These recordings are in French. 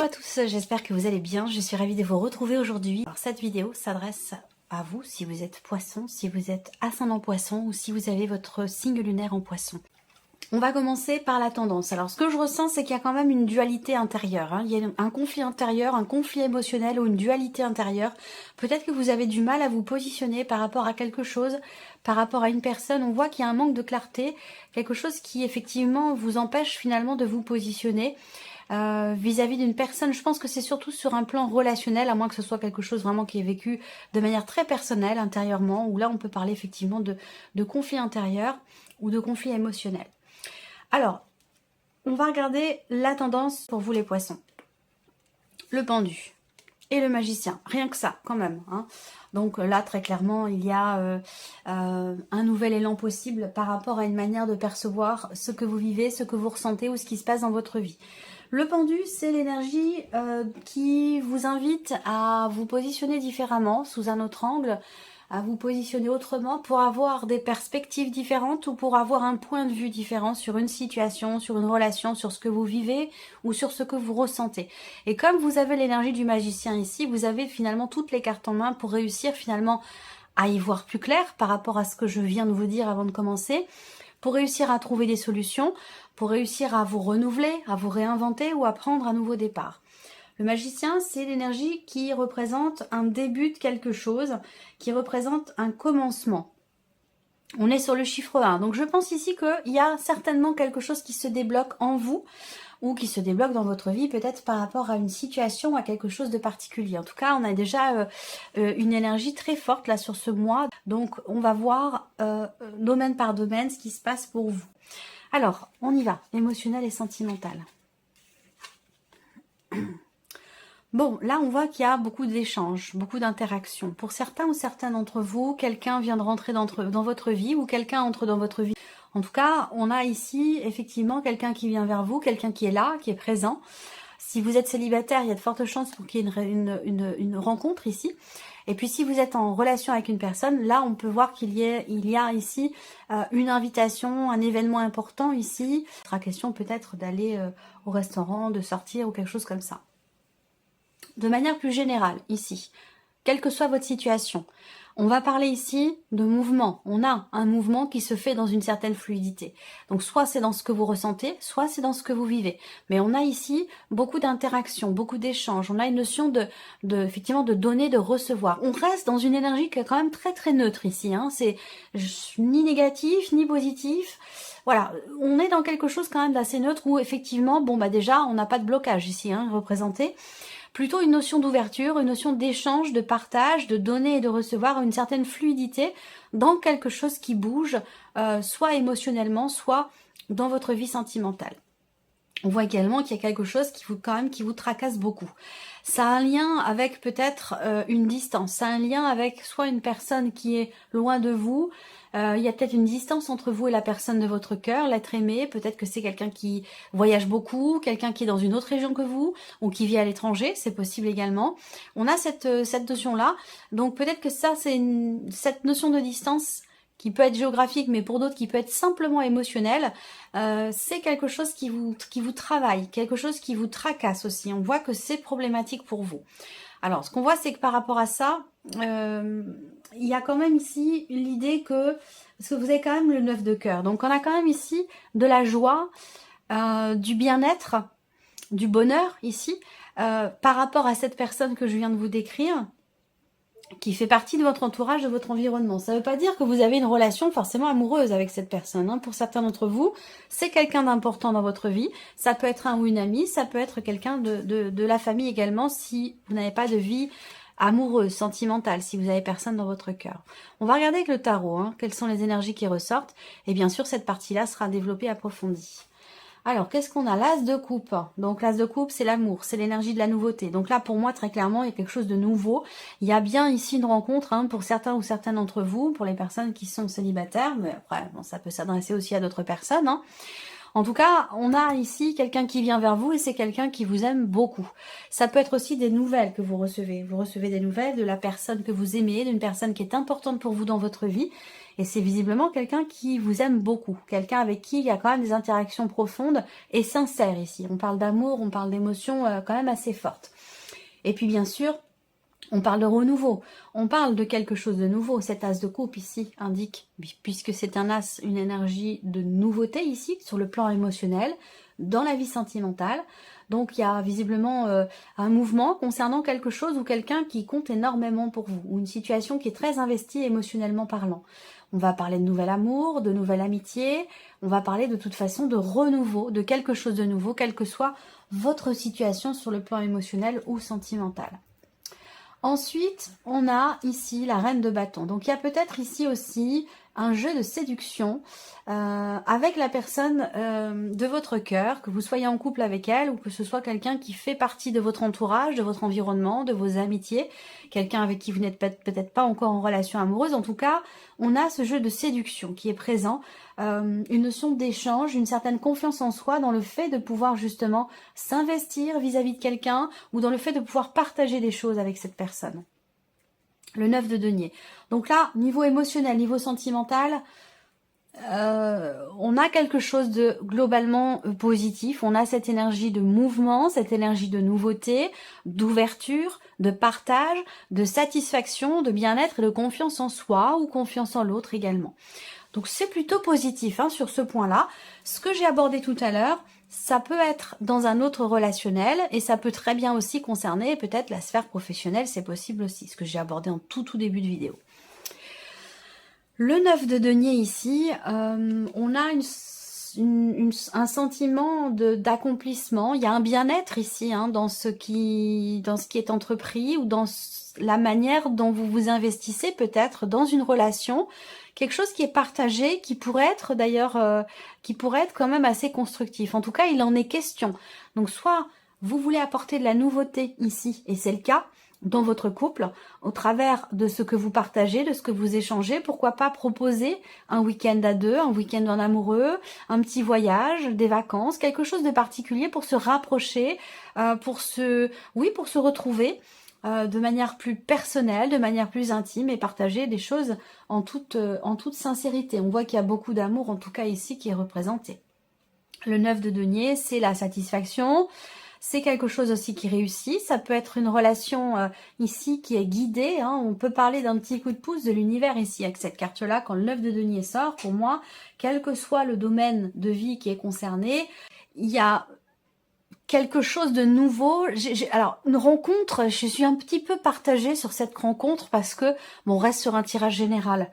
à tous, j'espère que vous allez bien. Je suis ravie de vous retrouver aujourd'hui. Alors, cette vidéo s'adresse à vous si vous êtes poisson, si vous êtes ascendant poisson ou si vous avez votre signe lunaire en poisson. On va commencer par la tendance. Alors, ce que je ressens, c'est qu'il y a quand même une dualité intérieure. Il y a un conflit intérieur, un conflit émotionnel ou une dualité intérieure. Peut-être que vous avez du mal à vous positionner par rapport à quelque chose, par rapport à une personne. On voit qu'il y a un manque de clarté, quelque chose qui effectivement vous empêche finalement de vous positionner vis-à-vis d'une personne. Je pense que c'est surtout sur un plan relationnel, à moins que ce soit quelque chose vraiment qui est vécu de manière très personnelle, intérieurement, où là on peut parler effectivement de conflit intérieur ou de conflit émotionnel. Alors, on va regarder la tendance pour vous les poissons. Le pendu et le magicien, rien que ça quand même. Donc là, très clairement, il y a un nouvel élan possible par rapport à une manière de percevoir ce que vous vivez, ce que vous ressentez ou ce qui se passe dans votre vie. Le pendu, c'est l'énergie qui vous invite à vous positionner différemment, sous un autre angle, à vous positionner autrement pour avoir des perspectives différentes ou pour avoir un point de vue différent sur une situation, sur une relation, sur ce que vous vivez ou sur ce que vous ressentez. Et comme vous avez l'énergie du magicien ici, vous avez finalement toutes les cartes en main pour réussir finalement à y voir plus clair par rapport à ce que je viens de vous dire avant de commencer, pour réussir à trouver des solutions, pour réussir à vous renouveler, à vous réinventer ou à prendre un nouveau départ. Le magicien, c'est l'énergie qui représente un début de quelque chose, qui représente un commencement. On est sur le chiffre 1. Donc je pense ici qu'il y a certainement quelque chose qui se débloque en vous ou qui se débloque dans votre vie, peut-être par rapport à une situation, à quelque chose de particulier. En tout cas, on a déjà une énergie très forte là sur ce mois. Donc on va voir domaine par domaine ce qui se passe pour vous. Alors, on y va, émotionnel et sentimental. Bon, là, on voit qu'il y a beaucoup d'échanges, beaucoup d'interactions. Pour certains ou certaines d'entre vous, quelqu'un vient de rentrer dans votre vie ou quelqu'un entre dans votre vie. En tout cas, on a ici, effectivement, quelqu'un qui vient vers vous, quelqu'un qui est là, qui est présent. Si vous êtes célibataire, il y a de fortes chances pour qu'il y ait une rencontre ici. Et puis, si vous êtes en relation avec une personne, là, on peut voir qu'il y a ici une invitation, un événement important ici. Il sera question peut-être d'aller au restaurant, de sortir ou quelque chose comme ça. De manière plus générale, ici, quelle que soit votre situation, on va parler ici de mouvement. On a un mouvement qui se fait dans une certaine fluidité. Donc soit c'est dans ce que vous ressentez, soit c'est dans ce que vous vivez. Mais on a ici beaucoup d'interactions, beaucoup d'échanges. On a une notion effectivement de donner, de recevoir. On reste dans une énergie qui est quand même très très neutre ici. C'est ni négatif, ni positif. Voilà, on est dans quelque chose quand même d'assez neutre où effectivement, déjà, on n'a pas de blocage ici représenté. Plutôt une notion d'ouverture, une notion d'échange, de partage, de donner et de recevoir, une certaine fluidité dans quelque chose qui bouge, soit émotionnellement, soit dans votre vie sentimentale. On voit également qu'il y a quelque chose qui vous tracasse beaucoup. Ça a un lien avec peut-être une distance, ça a un lien avec soit une personne qui est loin de vous, il y a peut-être une distance entre vous et la personne de votre cœur, l'être aimé, peut-être que c'est quelqu'un qui voyage beaucoup, quelqu'un qui est dans une autre région que vous, ou qui vit à l'étranger, c'est possible également. On a cette notion-là, donc peut-être que ça, c'est cette notion de distance qui peut être géographique, mais pour d'autres qui peut être simplement émotionnel, c'est quelque chose qui vous travaille, quelque chose qui vous tracasse aussi. On voit que c'est problématique pour vous. Alors, ce qu'on voit, c'est que par rapport à ça, il y a quand même ici l'idée parce que vous avez quand même le 9 de cœur, donc on a quand même ici de la joie, du bien-être, du bonheur ici, par rapport à cette personne que je viens de vous décrire, qui fait partie de votre entourage, de votre environnement. Ça ne veut pas dire que vous avez une relation forcément amoureuse avec cette personne. Pour certains d'entre vous, c'est quelqu'un d'important dans votre vie. Ça peut être un ou une amie, ça peut être quelqu'un de la famille également, si vous n'avez pas de vie amoureuse, sentimentale, si vous n'avez personne dans votre cœur. On va regarder avec le tarot, quelles sont les énergies qui ressortent. Et bien sûr, cette partie-là sera développée, approfondie. Alors, qu'est-ce qu'on a? L'as de coupe. Donc, l'as de coupe, c'est l'amour, c'est l'énergie de la nouveauté. Donc là, pour moi, très clairement, il y a quelque chose de nouveau. Il y a bien ici une rencontre pour certains ou certaines d'entre vous, pour les personnes qui sont célibataires. Mais après, ça peut s'adresser aussi à d'autres personnes. En tout cas, on a ici quelqu'un qui vient vers vous et c'est quelqu'un qui vous aime beaucoup. Ça peut être aussi des nouvelles que vous recevez. Vous recevez des nouvelles de la personne que vous aimez, d'une personne qui est importante pour vous dans votre vie. Et c'est visiblement quelqu'un qui vous aime beaucoup. Quelqu'un avec qui il y a quand même des interactions profondes et sincères ici. On parle d'amour, on parle d'émotions quand même assez fortes. Et puis bien sûr, on parle de renouveau, on parle de quelque chose de nouveau. Cet as de coupe ici indique, puisque c'est un as, une énergie de nouveauté ici, sur le plan émotionnel, dans la vie sentimentale. Donc il y a visiblement un mouvement concernant quelque chose ou quelqu'un qui compte énormément pour vous, ou une situation qui est très investie émotionnellement parlant. On va parler de nouvel amour, de nouvelle amitié, on va parler de toute façon de renouveau, de quelque chose de nouveau, quelle que soit votre situation sur le plan émotionnel ou sentimental. Ensuite, on a ici la reine de bâton. Donc, il y a peut-être ici aussi un jeu de séduction avec la personne de votre cœur, que vous soyez en couple avec elle ou que ce soit quelqu'un qui fait partie de votre entourage, de votre environnement, de vos amitiés, quelqu'un avec qui vous n'êtes peut-être pas encore en relation amoureuse. En tout cas, on a ce jeu de séduction qui est présent, une notion d'échange, une certaine confiance en soi dans le fait de pouvoir justement s'investir vis-à-vis de quelqu'un ou dans le fait de pouvoir partager des choses avec cette personne. Le 9 de denier. Donc là, niveau émotionnel, niveau sentimental, on a quelque chose de globalement positif. On a cette énergie de mouvement, cette énergie de nouveauté, d'ouverture, de partage, de satisfaction, de bien-être et de confiance en soi ou confiance en l'autre également. Donc c'est plutôt positif sur ce point-là. Ce que j'ai abordé tout à l'heure, ça peut être dans un autre relationnel et ça peut très bien aussi concerner peut-être la sphère professionnelle, c'est possible aussi, ce que j'ai abordé en tout début de vidéo. Le 9 de denier ici, on a un sentiment d'accomplissement, il y a un bien-être ici dans ce qui est entrepris ou dans la manière dont vous vous investissez peut-être dans une relation, quelque chose qui est partagé, qui pourrait être d'ailleurs, qui pourrait être quand même assez constructif. En tout cas, il en est question. Donc soit vous voulez apporter de la nouveauté ici, et c'est le cas, dans votre couple, au travers de ce que vous partagez, de ce que vous échangez, pourquoi pas proposer un week-end à deux, un week-end en amoureux, un petit voyage, des vacances, quelque chose de particulier pour se rapprocher, pour se retrouver de manière plus personnelle, de manière plus intime et partager des choses en toute sincérité. On voit qu'il y a beaucoup d'amour, en tout cas ici, qui est représenté. Le 9 de denier, c'est la satisfaction. C'est quelque chose aussi qui réussit. Ça peut être une relation ici qui est guidée. On peut parler d'un petit coup de pouce de l'univers ici avec cette carte-là. Quand le 9 de denier sort, pour moi, quel que soit le domaine de vie qui est concerné, il y a quelque chose de nouveau. Alors, une rencontre, je suis un petit peu partagée sur cette rencontre parce que, bon, on reste sur un tirage général.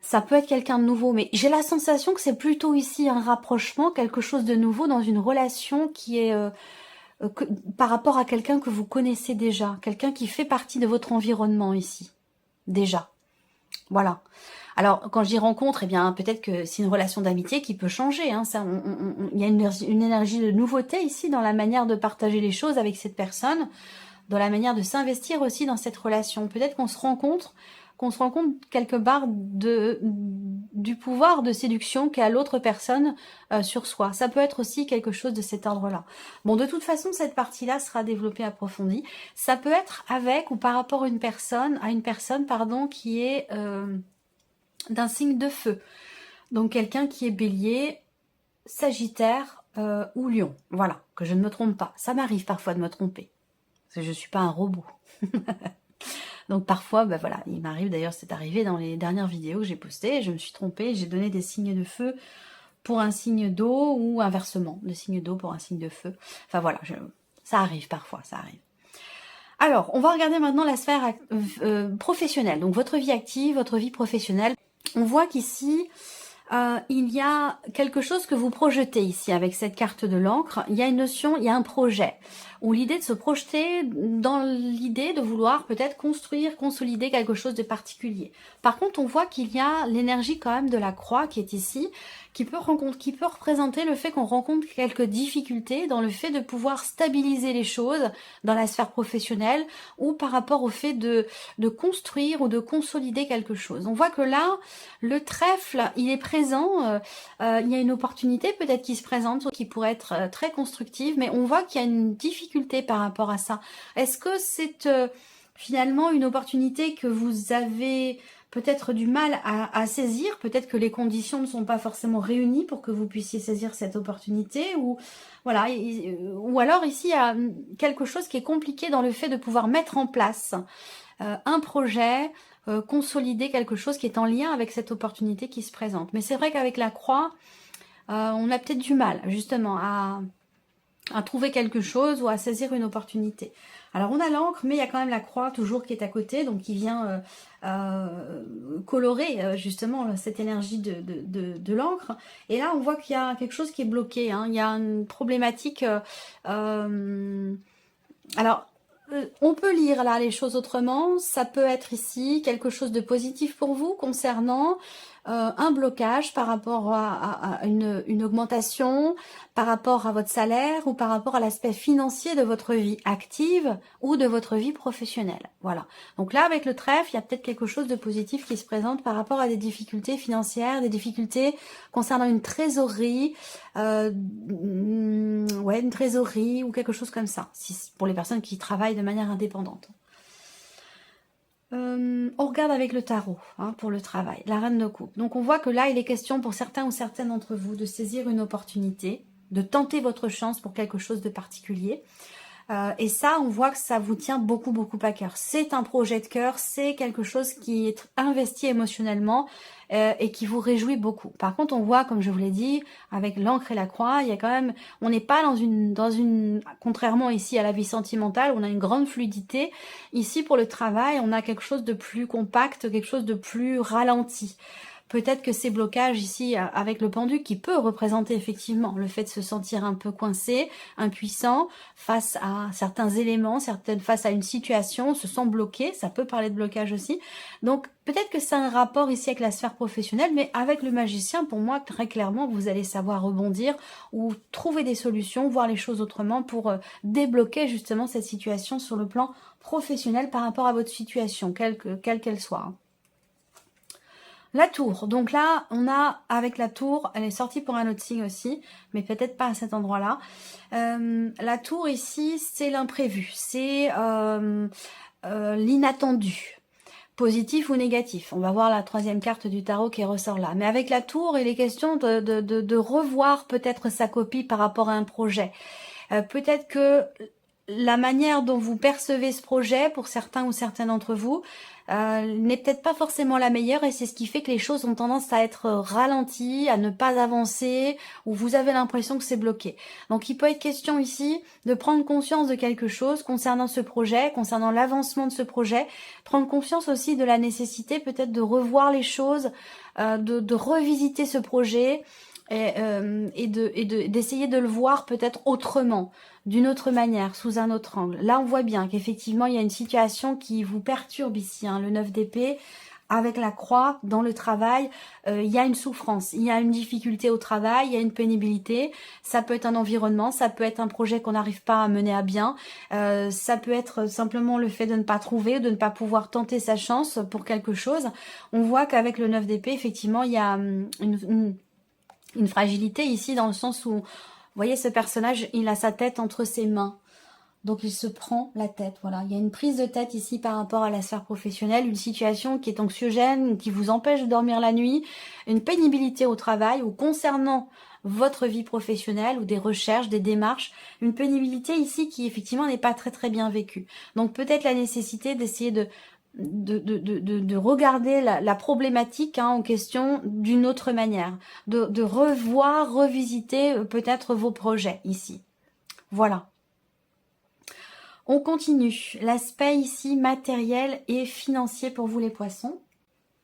Ça peut être quelqu'un de nouveau, mais j'ai la sensation que c'est plutôt ici un rapprochement, quelque chose de nouveau dans une relation qui est... par rapport à quelqu'un que vous connaissez déjà, quelqu'un qui fait partie de votre environnement ici, déjà. Voilà. Alors, quand je dis rencontre, eh bien, peut-être que c'est une relation d'amitié qui peut changer. Il y a une énergie de nouveauté ici dans la manière de partager les choses avec cette personne, dans la manière de s'investir aussi dans cette relation. Peut-être qu'on se rend compte quelque part du pouvoir de séduction qu'a l'autre personne sur soi. Ça peut être aussi quelque chose de cet ordre-là. Bon, de toute façon, cette partie-là sera développée, approfondie. Ça peut être avec ou par rapport à une personne, qui est d'un signe de feu. Donc, quelqu'un qui est bélier, sagittaire ou lion. Voilà, que je ne me trompe pas. Ça m'arrive parfois de me tromper. Parce que je ne suis pas un robot. Donc parfois, voilà, il m'arrive, d'ailleurs c'est arrivé dans les dernières vidéos que j'ai postées, je me suis trompée, j'ai donné des signes de feu pour un signe d'eau ou inversement, des signes d'eau pour un signe de feu. Enfin voilà, ça arrive parfois, ça arrive. Alors, on va regarder maintenant la sphère professionnelle, donc votre vie active, votre vie professionnelle. On voit qu'ici, il y a quelque chose que vous projetez ici avec cette carte de l'encre. Il y a une notion, il y a un projet, ou l'idée de se projeter dans l'idée de vouloir peut-être construire, consolider quelque chose de particulier. Par contre, on voit qu'il y a l'énergie quand même de la croix qui est ici, qui peut représenter le fait qu'on rencontre quelques difficultés dans le fait de pouvoir stabiliser les choses dans la sphère professionnelle ou par rapport au fait de construire ou de consolider quelque chose. On voit que là, le trèfle, il est présent, il y a une opportunité peut-être qui se présente, qui pourrait être très constructive, mais on voit qu'il y a une difficulté par rapport à ça. Est-ce que c'est finalement une opportunité que vous avez peut-être du mal à saisir, peut-être que les conditions ne sont pas forcément réunies pour que vous puissiez saisir cette opportunité, ou voilà, ou alors ici il y a quelque chose qui est compliqué dans le fait de pouvoir mettre en place un projet, consolider quelque chose qui est en lien avec cette opportunité qui se présente. Mais c'est vrai qu'avec la croix, on a peut-être du mal justement à trouver quelque chose ou à saisir une opportunité. Alors on a l'encre, mais il y a quand même la croix toujours qui est à côté, donc qui vient colorer justement cette énergie de l'encre. Et là on voit qu'il y a quelque chose qui est bloqué, hein. Il y a une problématique. Alors on peut lire là les choses autrement. Ça peut être ici quelque chose de positif pour vous concernant un blocage par rapport à une augmentation, par rapport à votre salaire ou par rapport à l'aspect financier de votre vie active ou de votre vie professionnelle. Voilà. Donc là, avec le trèfle, il y a peut-être quelque chose de positif qui se présente par rapport à des difficultés financières, des difficultés concernant une trésorerie, ouais, une trésorerie ou quelque chose comme ça, pour les personnes qui travaillent de manière indépendante. On regarde avec le tarot hein, pour le travail, la reine de coupe. Donc on voit que là, il est question pour certains ou certaines d'entre vous de saisir une opportunité, de tenter votre chance pour quelque chose de particulier. Et ça, on voit que ça vous tient beaucoup, beaucoup à cœur. C'est un projet de cœur, c'est quelque chose qui est investi émotionnellement et qui vous réjouit beaucoup. Par contre, on voit, comme je vous l'ai dit, avec l'encre et la croix, il y a quand même, on n'est pas dans une, contrairement ici à la vie sentimentale, on a une grande fluidité. Ici, pour le travail, on a quelque chose de plus compact, quelque chose de plus ralenti. Peut-être que ces blocages ici avec le pendu qui peut représenter effectivement le fait de se sentir un peu coincé, impuissant face à certains éléments, face à une situation, se sent bloqué, ça peut parler de blocage aussi. Donc peut-être que c'est un rapport ici avec la sphère professionnelle, mais avec le magicien, pour moi, très clairement, vous allez savoir rebondir ou trouver des solutions, voir les choses autrement pour débloquer justement cette situation sur le plan professionnel par rapport à votre situation, quelle qu'elle soit. La tour, donc là, on a, avec la tour, elle est sortie pour un autre signe aussi, mais peut-être pas à cet endroit-là. La tour ici, c'est l'imprévu, c'est l'inattendu, positif ou négatif. On va voir la troisième carte du tarot qui ressort là. Mais avec la tour, il est question de revoir peut-être sa copie par rapport à un projet. Peut-être que la manière dont vous percevez ce projet, pour certains ou certaines d'entre vous, n'est peut-être pas forcément la meilleure et c'est ce qui fait que les choses ont tendance à être ralenties, à ne pas avancer, ou vous avez l'impression que c'est bloqué. Donc il peut être question ici de prendre conscience de quelque chose concernant ce projet, concernant l'avancement de ce projet, prendre conscience aussi de la nécessité peut-être de revoir les choses, de revisiter ce projet, et d'essayer de le voir peut-être autrement, d'une autre manière, sous un autre angle. Là, on voit bien qu'effectivement, il y a une situation qui vous perturbe ici, hein, le 9 d'épée, avec la croix, dans le travail, il y a une souffrance, il y a une difficulté au travail, il y a une pénibilité, ça peut être un environnement, ça peut être un projet qu'on n'arrive pas à mener à bien, ça peut être simplement le fait de ne pas trouver, de ne pas pouvoir tenter sa chance pour quelque chose. On voit qu'avec le 9 d'épée, effectivement, il y a une fragilité ici dans le sens où, vous voyez, ce personnage, il a sa tête entre ses mains. Donc il se prend la tête, voilà. Il y a une prise de tête ici par rapport à la sphère professionnelle, une situation qui est anxiogène, qui vous empêche de dormir la nuit, une pénibilité au travail ou concernant votre vie professionnelle ou des recherches, des démarches, une pénibilité ici qui effectivement n'est pas très très bien vécue. Donc peut-être la nécessité d'essayer de regarder la problématique en question d'une autre manière, de revoir, revisiter peut-être vos projets ici. Voilà. On continue. L'aspect ici matériel et financier pour vous les poissons.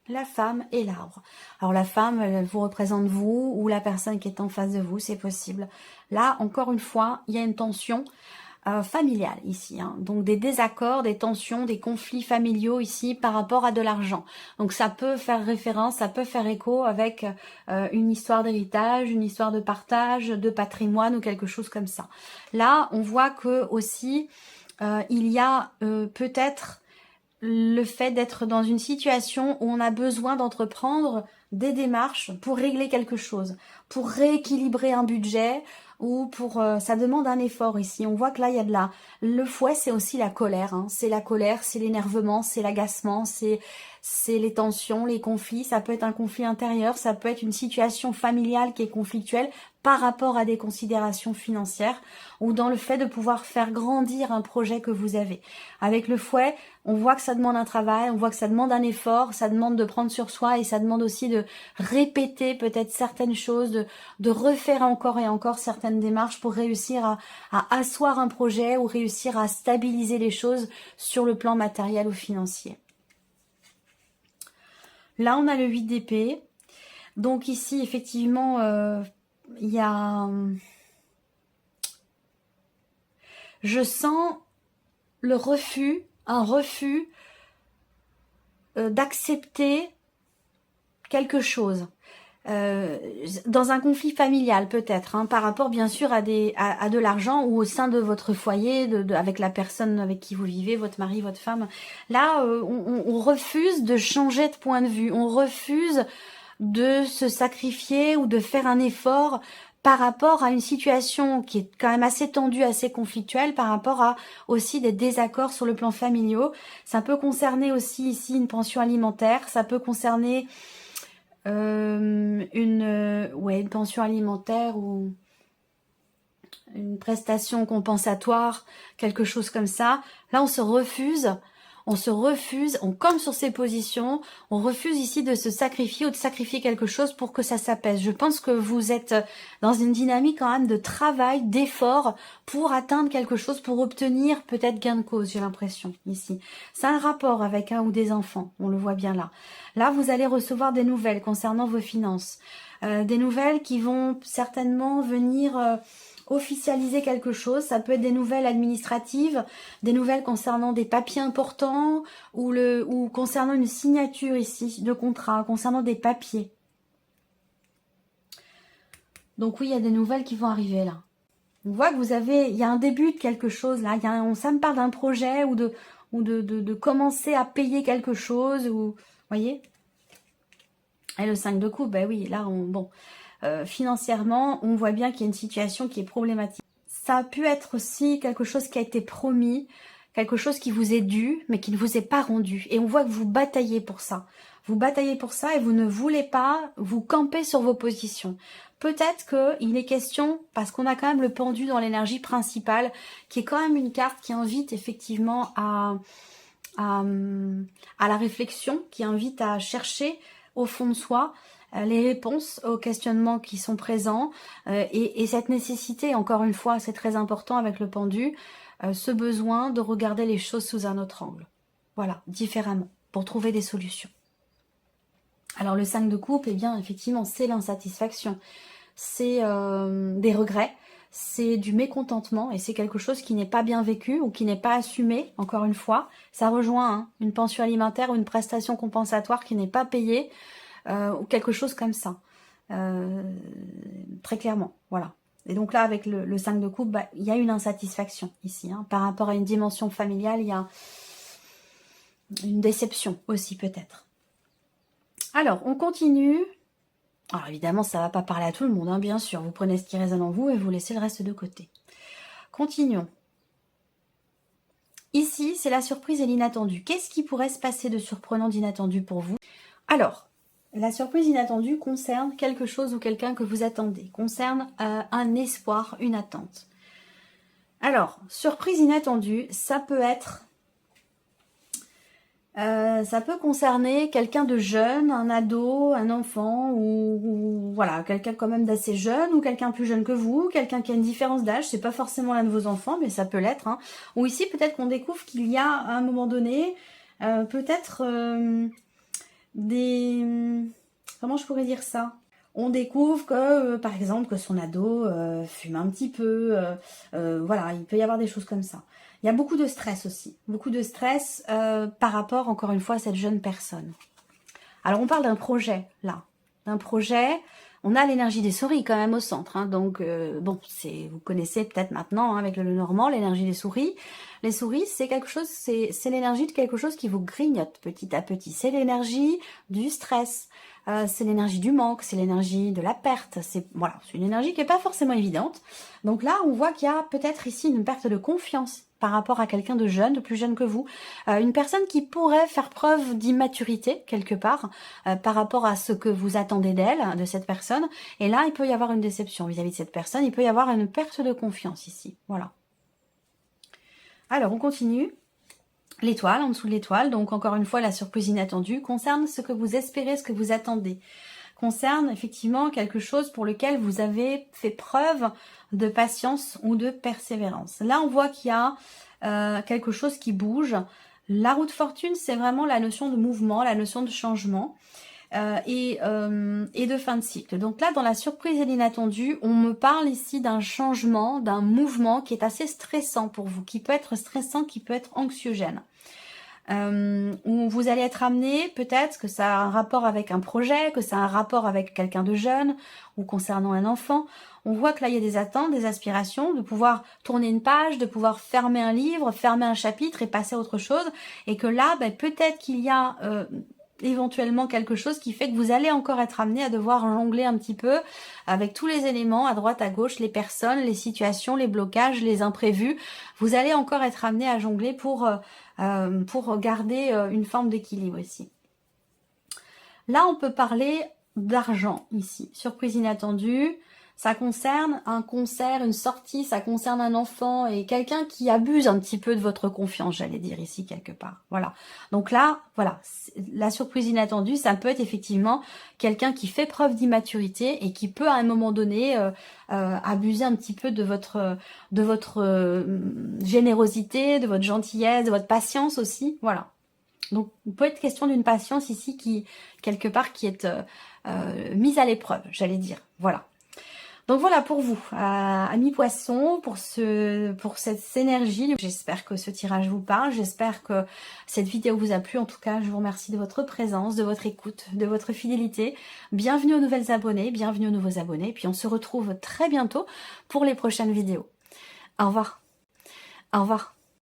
La femme et l'arbre. Alors la femme, elle vous représente vous ou la personne qui est en face de vous, c'est possible. Là, encore une fois, il y a une tension. familial ici, hein. Donc des désaccords, des tensions, des conflits familiaux ici par rapport à de l'argent. Donc ça peut faire référence, ça peut faire écho avec une histoire d'héritage, une histoire de partage, de patrimoine ou quelque chose comme ça. Là, on voit que aussi il y a peut-être le fait d'être dans une situation où on a besoin d'entreprendre des démarches pour régler quelque chose, pour rééquilibrer un budget ou pour... ça demande un effort ici. On voit que là, il y a de la... Le fouet, c'est aussi la colère. Hein. C'est la colère, c'est l'énervement, c'est l'agacement, c'est les tensions, les conflits. Ça peut être un conflit intérieur, ça peut être une situation familiale qui est conflictuelle par rapport à des considérations financières ou dans le fait de pouvoir faire grandir un projet que vous avez. Avec le fouet, on voit que ça demande un travail, on voit que ça demande un effort, ça demande de prendre sur soi et ça demande aussi de répéter peut-être certaines choses, de refaire encore et encore certaines démarches pour réussir à asseoir un projet ou réussir à stabiliser les choses sur le plan matériel ou financier. Là, on a le 8 d'épée. Donc ici, effectivement, il y a... Je sens le refus, un refus d'accepter quelque chose. Dans un conflit familial peut-être, hein, par rapport bien sûr à de l'argent ou au sein de votre foyer, avec la personne avec qui vous vivez, votre mari, votre femme. Là, on refuse de changer de point de vue, on refuse de se sacrifier ou de faire un effort par rapport à une situation qui est quand même assez tendue, assez conflictuelle, par rapport à aussi des désaccords sur le plan familial. Ça peut concerner aussi ici une pension alimentaire, ça peut concerner une pension alimentaire ou une prestation compensatoire, quelque chose comme ça. Là, on se refuse, on campe sur ses positions, on refuse ici de se sacrifier ou de sacrifier quelque chose pour que ça s'apaise. Je pense que vous êtes dans une dynamique quand même de travail, d'effort pour atteindre quelque chose, pour obtenir peut-être gain de cause, j'ai l'impression, ici. C'est un rapport avec un ou des enfants, on le voit bien là. Là, vous allez recevoir des nouvelles concernant vos finances. Des nouvelles qui vont certainement venir... officialiser quelque chose, ça peut être des nouvelles administratives, des nouvelles concernant des papiers importants ou concernant une signature ici de contrat, concernant des papiers. Donc oui, il y a des nouvelles qui vont arriver là. On voit que il y a un début de quelque chose là, ça me parle d'un projet ou de commencer à payer quelque chose, ou voyez. Et le 5 de coupe, ben oui, là financièrement, on voit bien qu'il y a une situation qui est problématique. Ça a pu être aussi quelque chose qui a été promis, quelque chose qui vous est dû, mais qui ne vous est pas rendu. Et on voit que vous bataillez pour ça. Vous bataillez pour ça et vous ne voulez pas vous camper sur vos positions. Peut-être qu'il est question, parce qu'on a quand même le pendu dans l'énergie principale, qui est quand même une carte qui invite effectivement à la réflexion, qui invite à chercher au fond de soi les réponses aux questionnements qui sont présents et cette nécessité, encore une fois, c'est très important avec le pendu, ce besoin de regarder les choses sous un autre angle. Voilà, différemment, pour trouver des solutions. Alors le 5 de coupe, eh bien, effectivement, c'est l'insatisfaction, c'est des regrets, c'est du mécontentement et c'est quelque chose qui n'est pas bien vécu ou qui n'est pas assumé, encore une fois. Ça rejoint une pension alimentaire ou une prestation compensatoire qui n'est pas payée, ou quelque chose comme ça, très clairement, voilà. Et donc là, avec le 5 de coupe, il y a une insatisfaction ici, hein. Par rapport à une dimension familiale, il y a une déception aussi peut-être. Alors, on continue. Alors évidemment, ça ne va pas parler à tout le monde, hein, bien sûr. Vous prenez ce qui résonne en vous et vous laissez le reste de côté. Continuons. Ici, c'est la surprise et l'inattendu. Qu'est-ce qui pourrait se passer de surprenant, d'inattendu pour vous? Alors, la surprise inattendue concerne quelque chose ou quelqu'un que vous attendez, concerne un espoir, une attente. Alors, surprise inattendue, ça peut être, ça peut concerner quelqu'un de jeune, un ado, un enfant, ou voilà, quelqu'un quand même d'assez jeune, ou quelqu'un plus jeune que vous, quelqu'un qui a une différence d'âge, c'est pas forcément l'un de vos enfants, mais ça peut l'être, hein. Ou ici, peut-être qu'on découvre qu'il y a, à un moment donné, peut-être... comment je pourrais dire ça? On découvre que, par exemple, que son ado fume un petit peu, voilà, il peut y avoir des choses comme ça. Il y a beaucoup de stress aussi, beaucoup de stress par rapport, encore une fois, à cette jeune personne. Alors, on parle d'un projet, là, d'un projet. On a l'énergie des souris quand même au centre, hein, donc bon, vous connaissez peut-être maintenant hein, avec le Normand, l'énergie des souris. Les souris, c'est quelque chose, c'est l'énergie de quelque chose qui vous grignote petit à petit. C'est l'énergie du stress, c'est l'énergie du manque, c'est l'énergie de la perte. C'est voilà, c'est une énergie qui n'est pas forcément évidente. Donc là, on voit qu'il y a peut-être ici une perte de confiance par rapport à quelqu'un de jeune, de plus jeune que vous, une personne qui pourrait faire preuve d'immaturité quelque part par rapport à ce que vous attendez d'elle, de cette personne. Et là, il peut y avoir une déception vis-à-vis de cette personne. Il peut y avoir une perte de confiance ici. Voilà. Alors, on continue. L'étoile, en dessous de l'étoile. Donc, encore une fois, la surprise inattendue concerne ce que vous espérez, ce que vous attendez. Concerne effectivement quelque chose pour lequel vous avez fait preuve de patience ou de persévérance. Là, on voit qu'il y a quelque chose qui bouge. La roue de fortune, c'est vraiment la notion de mouvement, la notion de changement et de fin de cycle. Donc là, dans la surprise et l'inattendu, on me parle ici d'un changement, d'un mouvement qui est assez stressant pour vous, qui peut être stressant, qui peut être anxiogène. Où vous allez être amené, peut-être que ça a un rapport avec un projet, que ça a un rapport avec quelqu'un de jeune ou concernant un enfant. On voit que là, il y a des attentes, des aspirations, de pouvoir tourner une page, de pouvoir fermer un livre, fermer un chapitre et passer à autre chose. Et que là, peut-être qu'il y a éventuellement quelque chose qui fait que vous allez encore être amené à devoir jongler un petit peu avec tous les éléments à droite, à gauche, les personnes, les situations, les blocages, les imprévus. Vous allez encore être amené à jongler pour garder une forme d'équilibre ici. Là, on peut parler d'argent ici. Surprise inattendue. Ça concerne un concert, une sortie, ça concerne un enfant et quelqu'un qui abuse un petit peu de votre confiance, j'allais dire ici quelque part. Voilà. Donc là, voilà, la surprise inattendue, ça peut être effectivement quelqu'un qui fait preuve d'immaturité et qui peut à un moment donné abuser un petit peu de votre générosité, de votre gentillesse, de votre patience aussi. Voilà. Donc, il peut être question d'une patience ici qui, quelque part, qui est mise à l'épreuve, j'allais dire. Voilà. Donc voilà pour vous, amis poissons, pour cette énergie. J'espère que ce tirage vous parle, j'espère que cette vidéo vous a plu. En tout cas, je vous remercie de votre présence, de votre écoute, de votre fidélité. Bienvenue aux nouvelles abonnés, bienvenue aux nouveaux abonnés. Puis on se retrouve très bientôt pour les prochaines vidéos. Au revoir. Au revoir.